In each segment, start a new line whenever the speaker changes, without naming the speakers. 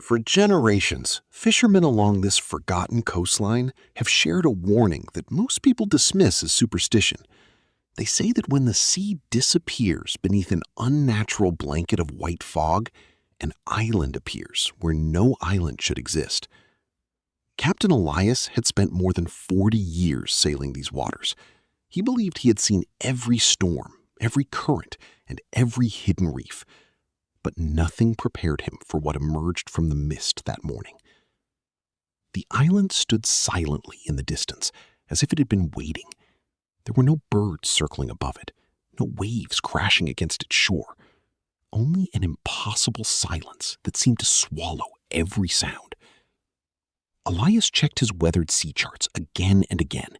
For generations, fishermen along this forgotten coastline have shared a warning that most people dismiss as superstition. They say that when the sea disappears beneath an unnatural blanket of white fog, an island appears where no island should exist. Captain Elias had spent more than 40 years sailing these waters. He believed he had seen every storm, every current, and every hidden reef. But nothing prepared him for what emerged from the mist that morning. The island stood silently in the distance, as if it had been waiting. There were no birds circling above it, no waves crashing against its shore, only an impossible silence that seemed to swallow every sound. Elias checked his weathered sea charts again and again.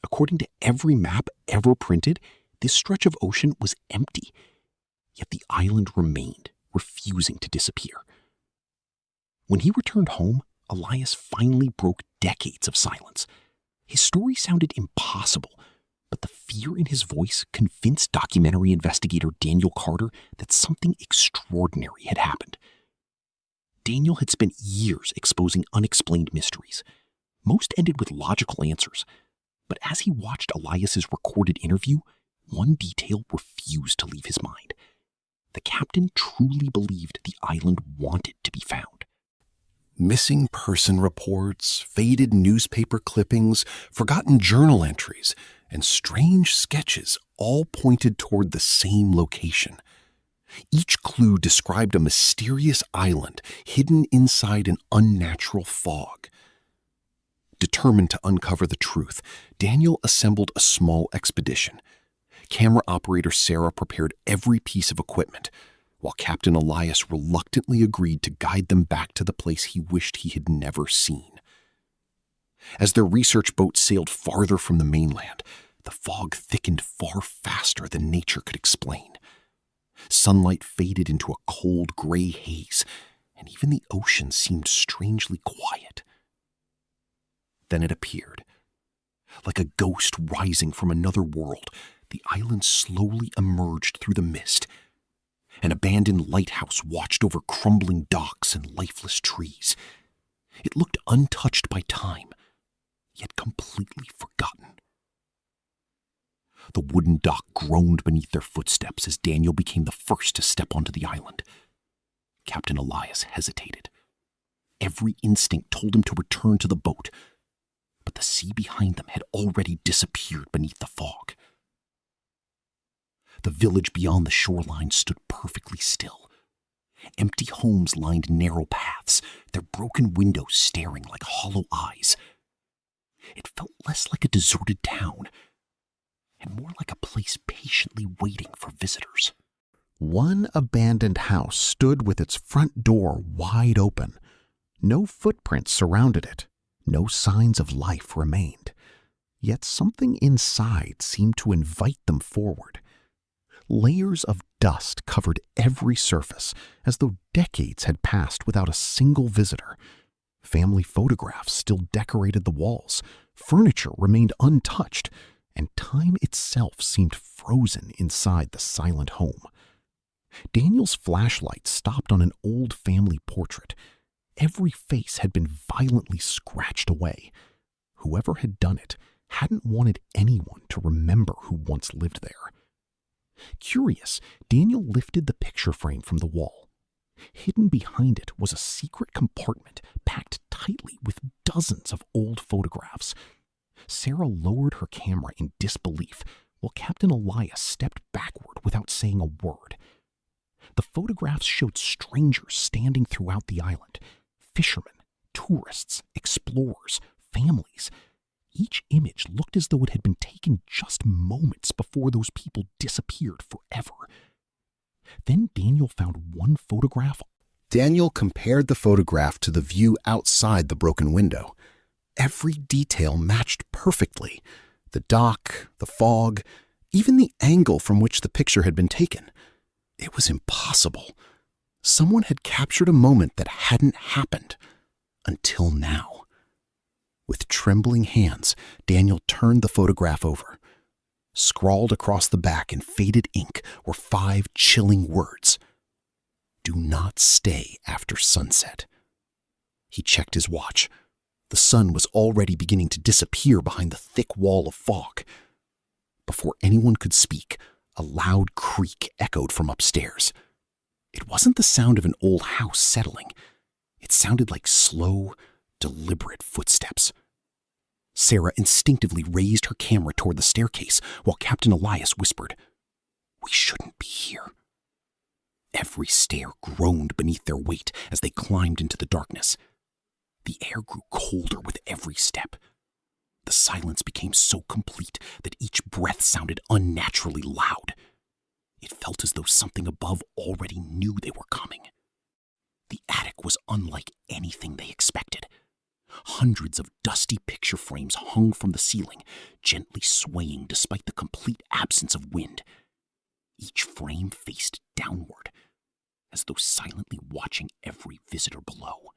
According to every map ever printed, this stretch of ocean was empty, yet the island remained, refusing to disappear. When he returned home, Elias finally broke decades of silence. His story sounded impossible, but the fear in his voice convinced documentary investigator Daniel Carter that something extraordinary had happened. Daniel had spent years exposing unexplained mysteries. Most ended with logical answers, but as he watched Elias's recorded interview, one detail refused to leave his mind. The captain truly believed the island wanted to be found. Missing person reports, faded newspaper clippings, forgotten journal entries, and strange sketches all pointed toward the same location. Each clue described a mysterious island hidden inside an unnatural fog. Determined to uncover the truth, Daniel assembled a small expedition. Camera operator Sarah prepared every piece of equipment, while Captain Elias reluctantly agreed to guide them back to the place he wished he had never seen. As their research boat sailed farther from the mainland, the fog thickened far faster than nature could explain. Sunlight faded into a cold gray haze, and even the ocean seemed strangely quiet. Then it appeared. Like a ghost rising from another world, the island slowly emerged through the mist. An abandoned lighthouse watched over crumbling docks and lifeless trees. It looked untouched by time, yet completely forgotten. The wooden dock groaned beneath their footsteps as Daniel became the first to step onto the island. Captain Elias hesitated. Every instinct told him to return to the boat, but the sea behind them had already disappeared beneath the fog. The village beyond the shoreline stood perfectly still. Empty homes lined narrow paths, their broken windows staring like hollow eyes. It felt less like a deserted town, and more like a place patiently waiting for visitors. One abandoned house stood with its front door wide open. No footprints surrounded it. No signs of life remained. Yet something inside seemed to invite them forward. Layers of dust covered every surface, as though decades had passed without a single visitor. Family photographs still decorated the walls. Furniture remained untouched, and time itself seemed frozen inside the silent home. Daniel's flashlight stopped on an old family portrait. Every face had been violently scratched away. Whoever had done it hadn't wanted anyone to remember who once lived there. Curious, Daniel lifted the picture frame from the wall. Hidden behind it was a secret compartment packed tightly with dozens of old photographs. Sarah lowered her camera in disbelief, while Captain Elias stepped backward without saying a word. The photographs showed strangers standing throughout the island. Fishermen, tourists, explorers, families. Each image looked as though it had been taken just moments before those people disappeared forever. Then Daniel found one photograph. Daniel compared the photograph to the view outside the broken window. Every detail matched perfectly. The dock, the fog, even the angle from which the picture had been taken. It was impossible. Someone had captured a moment that hadn't happened until now. With trembling hands, Daniel turned the photograph over. Scrawled across the back in faded ink were 5 chilling words. Do not stay after sunset. He checked his watch. The sun was already beginning to disappear behind the thick wall of fog. Before anyone could speak, a loud creak echoed from upstairs. It wasn't the sound of an old house settling. It sounded like slow, deliberate footsteps. Sarah instinctively raised her camera toward the staircase while Captain Elias whispered, "We shouldn't be here." Every stair groaned beneath their weight as they climbed into the darkness. The air grew colder with every step. The silence became so complete that each breath sounded unnaturally loud. It felt as though something above already knew they were coming. The attic was unlike anything they expected. Hundreds of dusty picture frames hung from the ceiling, gently swaying despite the complete absence of wind. Each frame faced downward, as though silently watching every visitor below.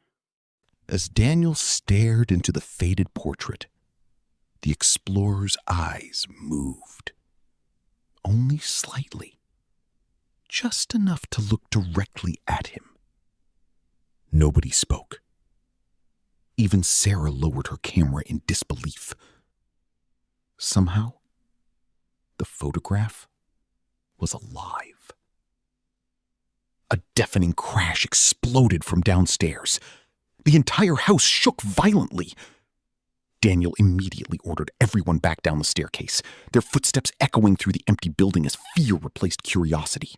As Daniel stared into the faded portrait, the explorer's eyes moved. Only slightly. Just enough to look directly at him. Nobody spoke. Even Sarah lowered her camera in disbelief. Somehow, the photograph was alive. A deafening crash exploded from downstairs. The entire house shook violently. Daniel immediately ordered everyone back down the staircase, their footsteps echoing through the empty building as fear replaced curiosity.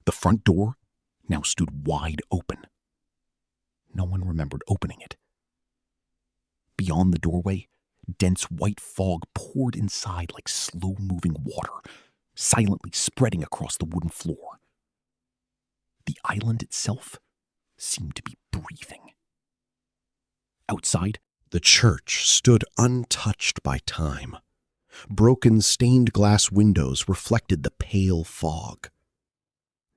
The front door now stood wide open. No one remembered opening it. Beyond the doorway, dense white fog poured inside like slow-moving water, silently spreading across the wooden floor. The island itself seemed to be breathing. Outside, the church stood untouched by time. Broken stained glass windows reflected the pale fog.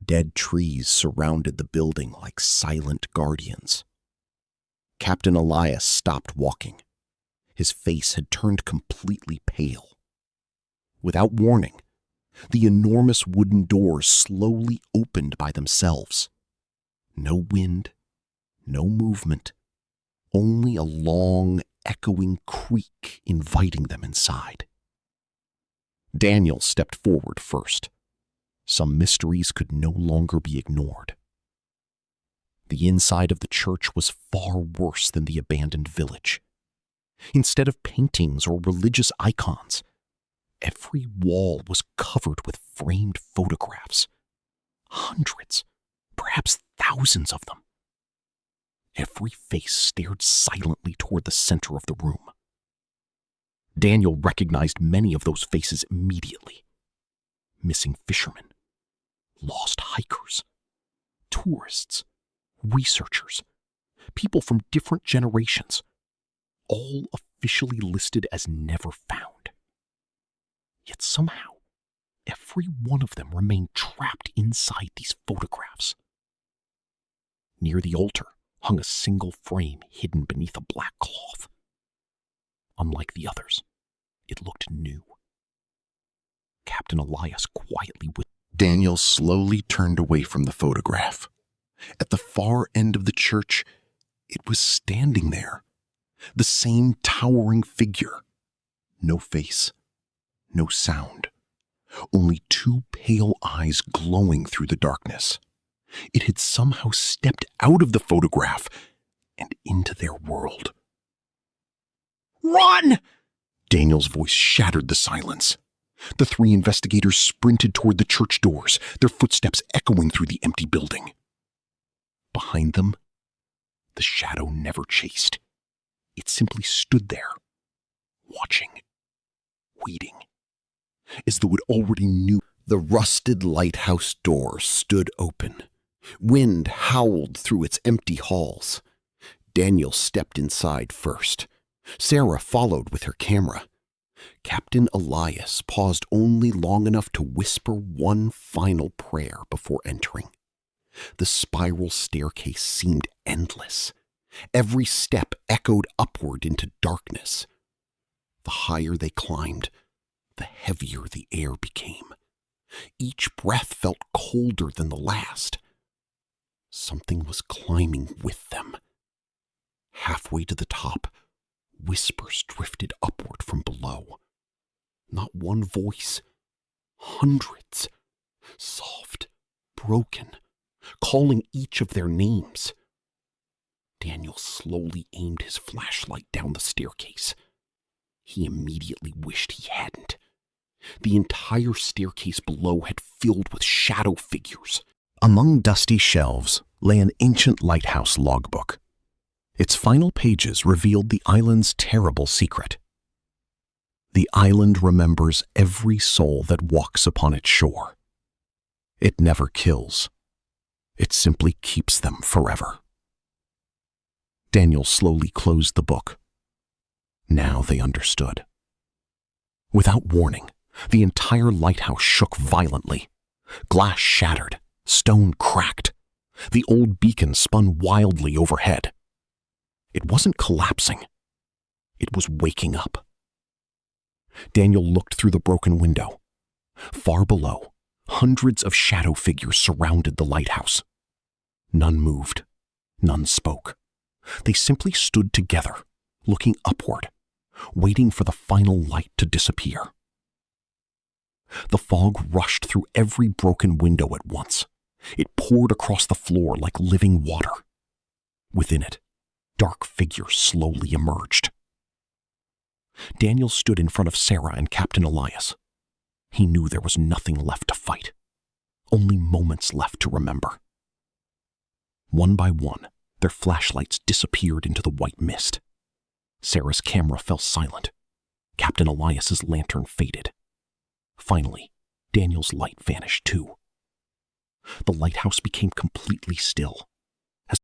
Dead trees surrounded the building like silent guardians. Captain Elias stopped walking. His face had turned completely pale. Without warning, the enormous wooden doors slowly opened by themselves. No wind, no movement, only a long, echoing creak inviting them inside. Daniel stepped forward first. Some mysteries could no longer be ignored. The inside of the church was far worse than the abandoned village. Instead of paintings or religious icons, every wall was covered with framed photographs. Hundreds, perhaps thousands of them. Every face stared silently toward the center of the room. Daniel recognized many of those faces immediately. Missing fishermen, lost hikers, tourists, researchers, people from different generations, all officially listed as never found. Yet somehow, every one of them remained trapped inside these photographs. Near the altar hung a single frame hidden beneath a black cloth. Unlike the others, it looked new. Captain Elias quietly whispered. Daniel slowly turned away from the photograph. At the far end of the church, it was standing there. The same towering figure. No face, no sound. Only two pale eyes glowing through the darkness. It had somehow stepped out of the photograph and into their world. "Run!" Daniel's voice shattered the silence. The three investigators sprinted toward the church doors, their footsteps echoing through the empty building. Behind them, the shadow never chased. It simply stood there, watching, waiting, as though it already knew. The rusted lighthouse door stood open. Wind howled through its empty halls. Daniel stepped inside first. Sarah followed with her camera. Captain Elias paused only long enough to whisper one final prayer before entering. The spiral staircase seemed endless. Every step echoed upward into darkness. The higher they climbed, the heavier the air became. Each breath felt colder than the last. Something was climbing with them, halfway to the top, whispers drifted upward from below. Not one voice, hundreds, soft, broken, calling each of their names. Daniel slowly aimed his flashlight down the staircase. He immediately wished he hadn't. The entire staircase below had filled with shadow figures. Among dusty shelves lay an ancient lighthouse logbook. Its final pages revealed the island's terrible secret. The island remembers every soul that walks upon its shore. It never kills. It simply keeps them forever. Daniel slowly closed the book. Now they understood. Without warning, the entire lighthouse shook violently. Glass shattered, stone cracked. The old beacon spun wildly overhead. It wasn't collapsing. It was waking up. Daniel looked through the broken window. Far below, hundreds of shadow figures surrounded the lighthouse. None moved. None spoke. They simply stood together, looking upward, waiting for the final light to disappear. The fog rushed through every broken window at once. It poured across the floor like living water. Within it, dark figures slowly emerged. Daniel stood in front of Sarah and Captain Elias. He knew there was nothing left to fight, only moments left to remember. One by one, their flashlights disappeared into the white mist. Sarah's camera fell silent. Captain Elias's lantern faded. Finally, Daniel's light vanished too. The lighthouse became completely still.